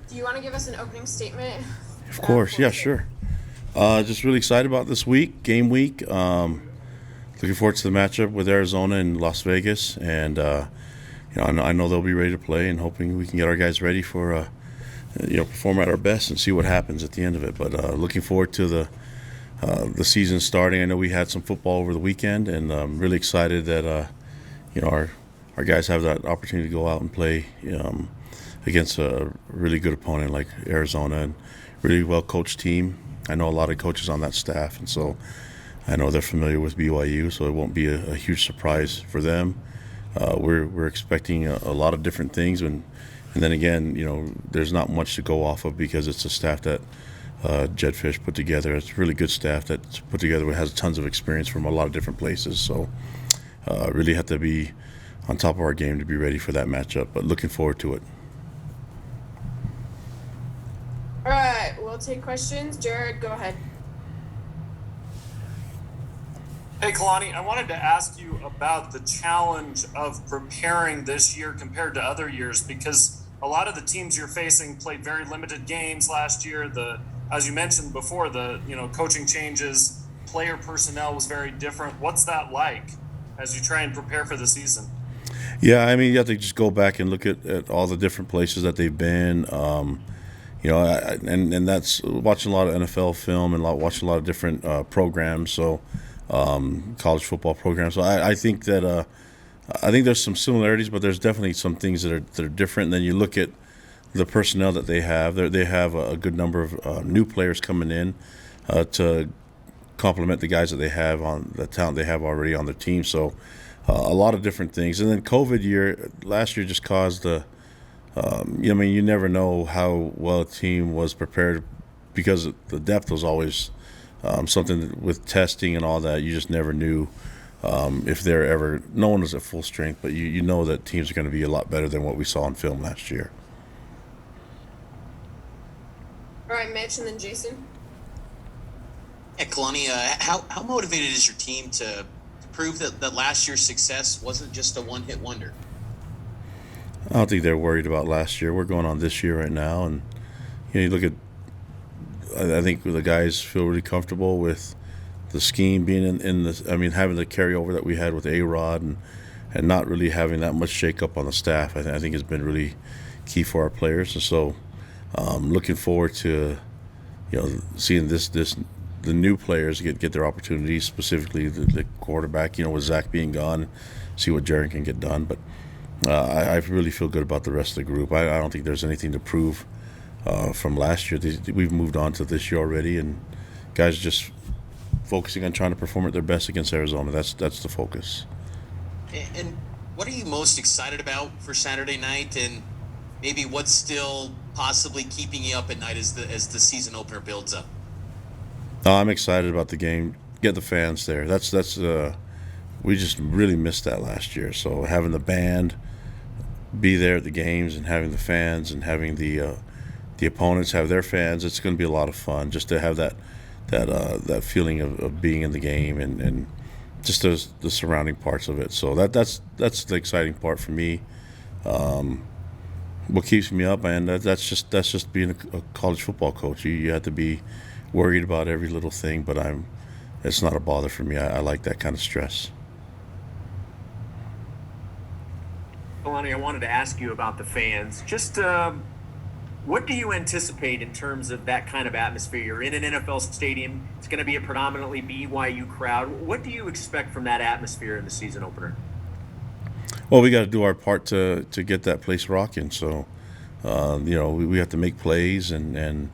Do you want to give us an opening statement? Of course, Before yeah, we start? sure. Just really excited about this week, game week. Looking forward to the matchup with Arizona and Las Vegas, and I know they'll be ready to play, and hoping we can get our guys ready for perform at our best and see what happens at the end of it. But looking forward to the season starting. I know we had some football over the weekend, and I'm really excited that our guys have that opportunity to go out and play against a really good opponent like Arizona and really well coached team. I know a lot of coaches on that staff, and so I know they're familiar with BYU, so it won't be a huge surprise for them. We're expecting a lot of different things, and then again, there's not much to go off of because it's a staff that Jedfish put together. It's a really good staff that's put together. It has tons of experience from a lot of different places, so really have to be on top of our game to be ready for that matchup. But looking forward to it. All right, we'll take questions. Jared, go ahead. Hey, Kalani, I wanted to ask you about the challenge of preparing this year compared to other years because a lot of the teams you're facing played very limited games last year. As you mentioned before, the coaching changes, player personnel was very different. What's that like as you try and prepare for the season? Yeah, I mean, you have to just go back and look at all the different places that they've been. And that's watching a lot of NFL film and watching a lot of different programs. So college football programs. So I think that I think there's some similarities, but there's definitely some things that are different. And then you look at the personnel that they have. They have a good number of new players coming in to complement the guys that they have on the talent they have already on their team. So a lot of different things. And then COVID year last year just caused the. I mean, you never know how well a team was prepared because the depth was always something that, with testing and all that. You just never knew if they're ever. No one was at full strength, but you know that teams are going to be a lot better than what we saw in film last year. All right, Mitch, and then Jason. Yeah, Kalani, how motivated is your team to prove that last year's success wasn't just a one-hit wonder? I don't think they're worried about last year. We're going on this year right now, and you look at. I think the guys feel really comfortable with the scheme being in the. I mean, having the carryover that we had with A-Rod and not really having that much shakeup on the staff. I think has been really key for our players, and so looking forward to seeing the new players get their opportunities, specifically the quarterback. With Zach being gone, see what Jaron can get done, but. I really feel good about the rest of the group. I don't think there's anything to prove from last year. We've moved on to this year already, and guys are just focusing on trying to perform at their best against Arizona. That's the focus. And what are you most excited about for Saturday night, and maybe what's still possibly keeping you up at night as the season opener builds up? I'm excited about the game. Get the fans there. That's we just really missed that last year. So having the band be there at the games and having the fans and having the opponents have their fans, it's going to be a lot of fun just to have that feeling of being in the game and just the surrounding parts of it. So that's the exciting part for me. What keeps me up, and that's just being a college football coach. You have to be worried about every little thing, but it's not a bother for me. I like that kind of stress. Kalani, I wanted to ask you about the fans. Just what do you anticipate in terms of that kind of atmosphere? You're in an NFL stadium. It's going to be a predominantly BYU crowd. What do you expect from that atmosphere in the season opener? Well, we got to do our part to get that place rocking. So, we have to make plays and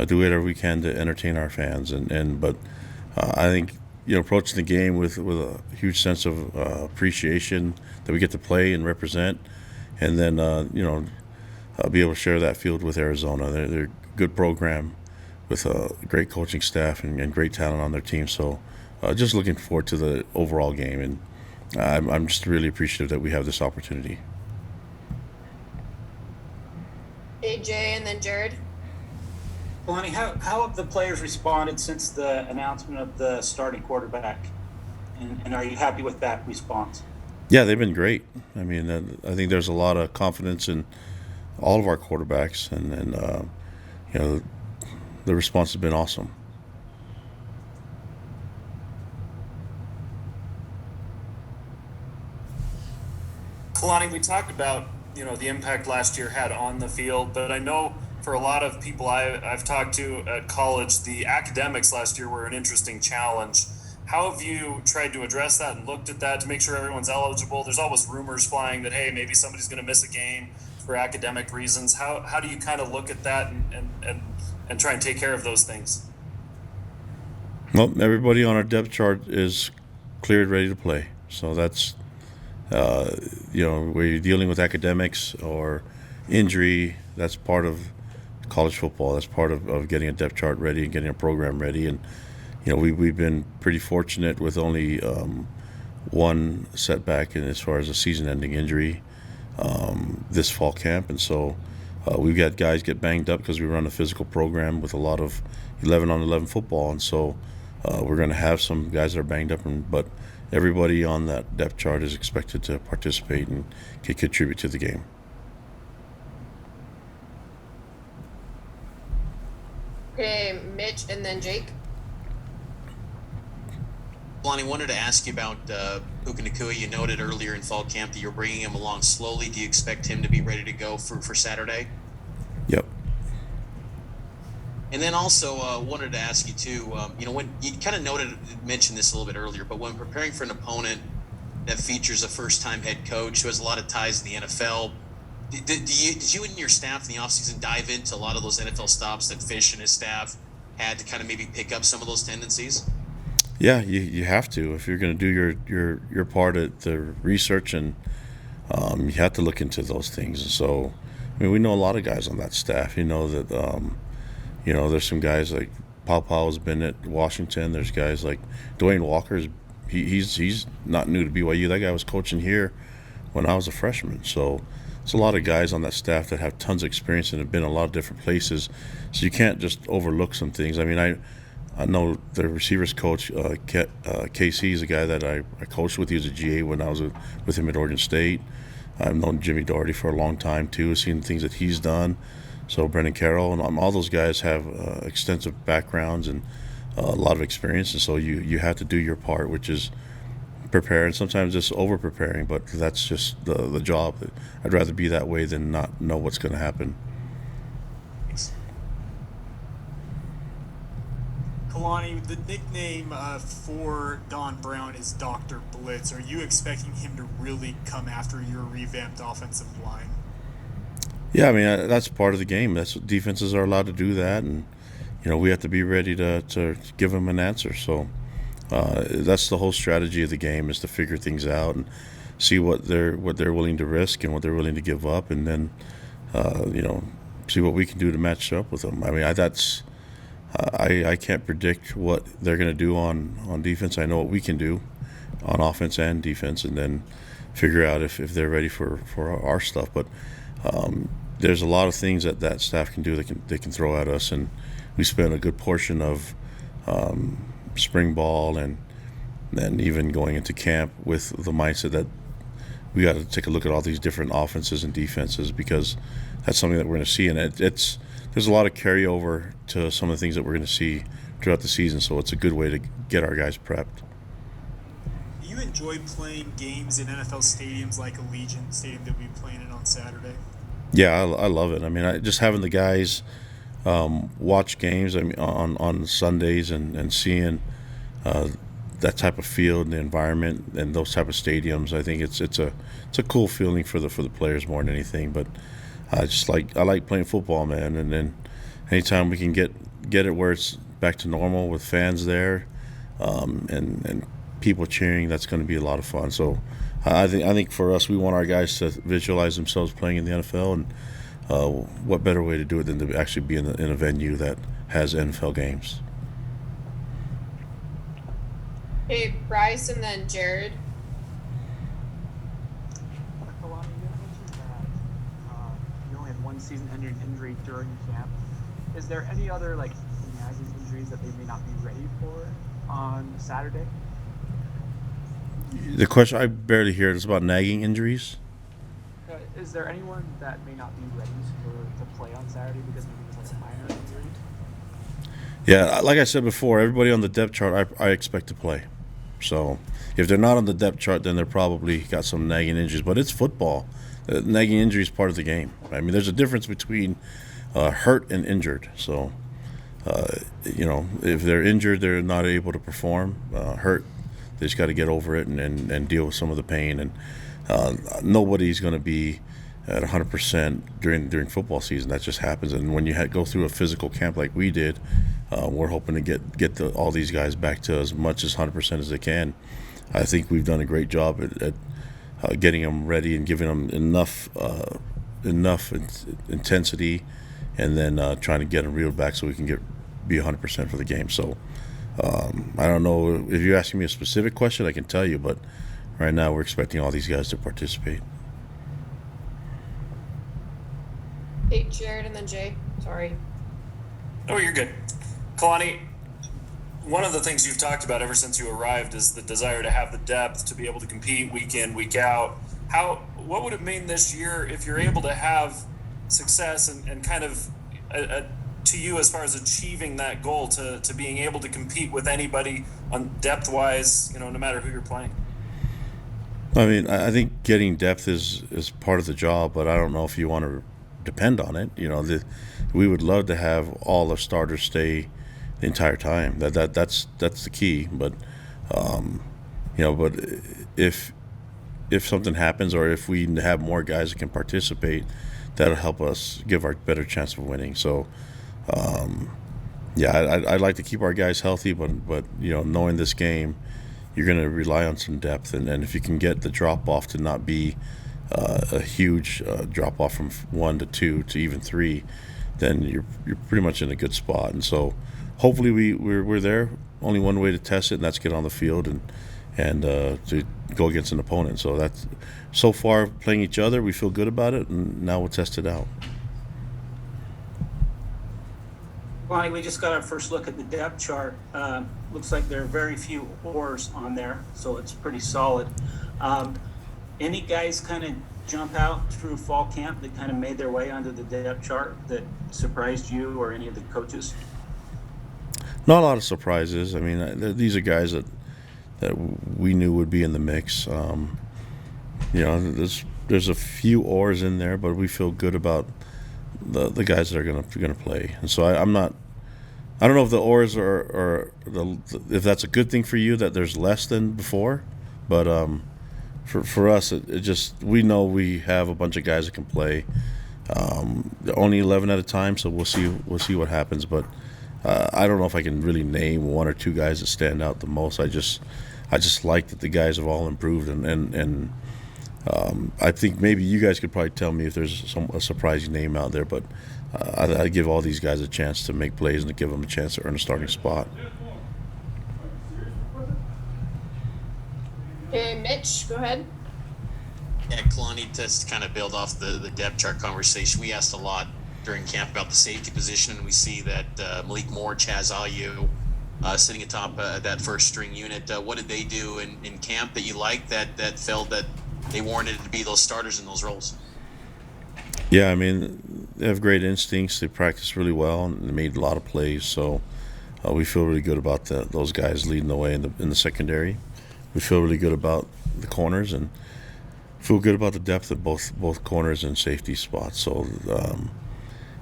do whatever we can to entertain our fans. But I think approaching the game with a huge sense of appreciation that we get to play and represent, and then be able to share that field with Arizona. They're a good program with a great coaching staff and great talent on their team. So, just looking forward to the overall game, and I'm just really appreciative that we have this opportunity. AJ, and then Jared. Kalani, how have the players responded since the announcement of the starting quarterback? And are you happy with that response? Yeah, they've been great. I mean, I think there's a lot of confidence in all of our quarterbacks, and you know, the response has been awesome. Kalani, we talked about the impact last year had on the field, but I know for a lot of people I've talked to at college, the academics last year were an interesting challenge. How have you tried to address that and looked at that to make sure everyone's eligible? There's always rumors flying that, hey, maybe somebody's going to miss a game for academic reasons. How do you kind of look at that and try and take care of those things? Well, everybody on our depth chart is cleared, ready to play. So that's where you're dealing with academics or injury, that's part of college football. That's part of getting a depth chart ready and getting a program ready. And we've been pretty fortunate with only one setback as far as a season-ending injury this fall camp, and so we've got guys get banged up because we run a physical program with a lot of 11-on-11 football, and so we're going to have some guys that are banged up, but everybody on that depth chart is expected to participate and can contribute to the game. Okay, Mitch and then Jake. Kalani, wanted to ask you about Puka Nacua. You noted earlier in fall camp that you're bringing him along slowly. Do you expect him to be ready to go for Saturday? Yep. And then also wanted to ask you too, when you kind of mentioned this a little bit earlier, but when preparing for an opponent that features a first-time head coach who has a lot of ties to the NFL, did you and your staff in the offseason dive into a lot of those NFL stops that Fish and his staff had to kind of maybe pick up some of those tendencies? Yeah, you have to if you're going to do your part at the research, and you have to look into those things. And so, I mean, we know a lot of guys on that staff. You know that there's some guys like Powell's been at Washington. There's guys like Dwayne Walker's. He's not new to BYU. That guy was coaching here when I was a freshman. So it's a lot of guys on that staff that have tons of experience and have been in a lot of different places. So you can't just overlook some things. I mean, I know the receivers coach, KC, is a guy that I coached with. He was a GA when I was with him at Oregon State. I've known Jimmy Doherty for a long time, too, seen things that he's done. So Brendan Carroll, and all those guys have extensive backgrounds and a lot of experience. And so you have to do your part, which is prepare, and sometimes just over-preparing, but that's just the job. I'd rather be that way than not know what's going to happen. Kalani, the nickname for Don Brown is Dr. Blitz. Are you expecting him to really come after your revamped offensive line? Yeah, I mean, that's part of the game. That's what defenses are allowed to do that, and we have to be ready to give them an answer. So that's the whole strategy of the game, is to figure things out and see what they're willing to risk and what they're willing to give up, and then see what we can do to match up with them. I mean, I can't predict what they're going to do on defense. I know what we can do on offense and defense, and then figure out if they're ready for our stuff. But there's a lot of things that staff can do. They can throw at us, and we spent a good portion of spring ball and then even going into camp with the mindset that we got to take a look at all these different offenses and defenses, because that's something that we're going to see, and there's a lot of carryover to some of the things that we're going to see throughout the season. So it's a good way to get our guys prepped. Do you enjoy playing games in NFL stadiums like Allegiant Stadium that we playing in on Saturday? Yeah, I love it. I mean, just having the guys watch games, I mean, on Sundays and seeing that type of field and the environment and those type of stadiums, I think it's a cool feeling for the players more than anything. But I like playing football, man. And then anytime we can get it where it's back to normal with fans there, and people cheering, that's going to be a lot of fun. So I think for us, we want our guys to visualize themselves playing in the NFL, and what better way to do it than to actually be in a venue that has NFL games. Okay, Bryce and then Jared. Kalani, you mentioned that you only had one season-ending injury during camp. Is there any other nagging injuries that they may not be ready for on Saturday? The question, I barely hear it. It's about nagging injuries. is there anyone that may not be ready to play on Saturday because maybe there's like a minor injury? Yeah, like I said before, everybody on the depth chart I expect to play. So if they're not on the depth chart, then they're probably got some nagging injuries. But it's football. Nagging injury is part of the game. I mean, there's a difference between hurt and injured. So, if they're injured, they're not able to perform. Hurt, they just got to get over it and deal with some of the pain. And nobody's going to be at 100% during football season. That just happens. And when you go through a physical camp like we did, we're hoping to get all these guys back to as much as 100% as they can. I think we've done a great job at getting them ready and giving them enough intensity, and then trying to get them reeled back so we can be 100% for the game. So I don't know if you're asking me a specific question, I can tell you, but right now we're expecting all these guys to participate. Hey, Jared, and then Jay. Sorry. Oh, you're good. Kalani, one of the things you've talked about ever since you arrived is the desire to have the depth to be able to compete week in, week out. What would it mean this year if you're able to have success and kind of to you as far as achieving that goal to being able to compete with anybody on depth-wise, no matter who you're playing? I mean, I think getting depth is part of the job, but I don't know if you want to depend on it. We would love to have all the starters stay the entire time. That's the key. But but if something happens, or if we have more guys that can participate, that'll help us give our better chance of winning. So I'd like to keep our guys healthy, but knowing this game, you're going to rely on some depth, and if you can get the drop off to not be a huge drop off from 1 to 2 to even 3, then you're pretty much in a good spot. And so hopefully we're there. Only one way to test it, and that's get on the field and to go against an opponent. So that's so far playing each other, we feel good about it, and now we'll test it out. Lonnie, we just got our first look at the depth chart. Looks like there are very few oars on there, so it's pretty solid. Any guys kind of jump out through fall camp that kind of made their way onto the depth chart that surprised you or any of the coaches? Not a lot of surprises. I mean, these are guys that we knew would be in the mix. There's a few oars in there, but we feel good about the guys that are gonna play. And so I don't know if the oars if that's a good thing for you that there's less than before, but for us it just, we know we have a bunch of guys that can play. Only 11 at a time, so we'll see what happens. But I don't know if I can really name 1 or 2 guys that stand out the most. I just like that the guys have all improved, and I think maybe you guys could probably tell me if there's a surprising name out there, but I give all these guys a chance to make plays and to give them a chance to earn a starting spot. Okay, Mitch, go ahead. Yeah, Kalani, to kind of build off the depth chart conversation, we asked a lot during camp about the safety position, and we see that Malik Moore, Chaz Ayu sitting atop that first string unit. What did they do in camp that you liked that felt that they warranted to be those starters in those roles? Yeah, I mean, they have great instincts. They practice really well, and they made a lot of plays. So we feel really good about those guys leading the way in the secondary. We feel really good about the corners, and feel good about the depth of both corners and safety spots. So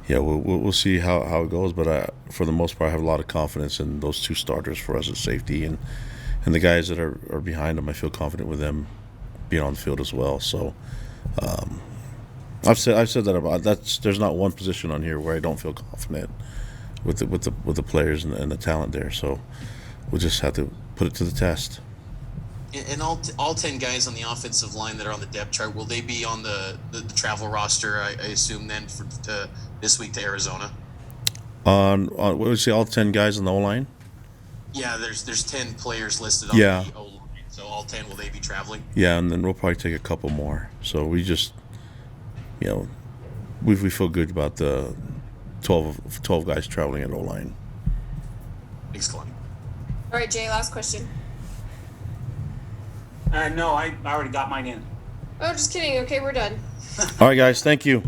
we'll see how it goes. But for the most part, I have a lot of confidence in those 2 starters for us at safety, and the guys that are behind them. I feel confident with them being on the field as well. So I've said that about there's not one position on here where I don't feel confident with the players and the talent there. So we'll just have to put it to the test. And all 10 guys on the offensive line that are on the depth chart, will they be on the travel roster, I assume, then to this week to Arizona? On what would you say, all 10 guys on the O-line? Yeah, there's 10 players listed on the O-line. So all 10, will they be traveling? Yeah, and then we'll probably take a couple more. So we just, we feel good about the 12 guys traveling at O-line. Thanks, Kalani. All right, Jay, last question. No, I already got mine in. Oh, just kidding. Okay, we're done. All right, guys. Thank you.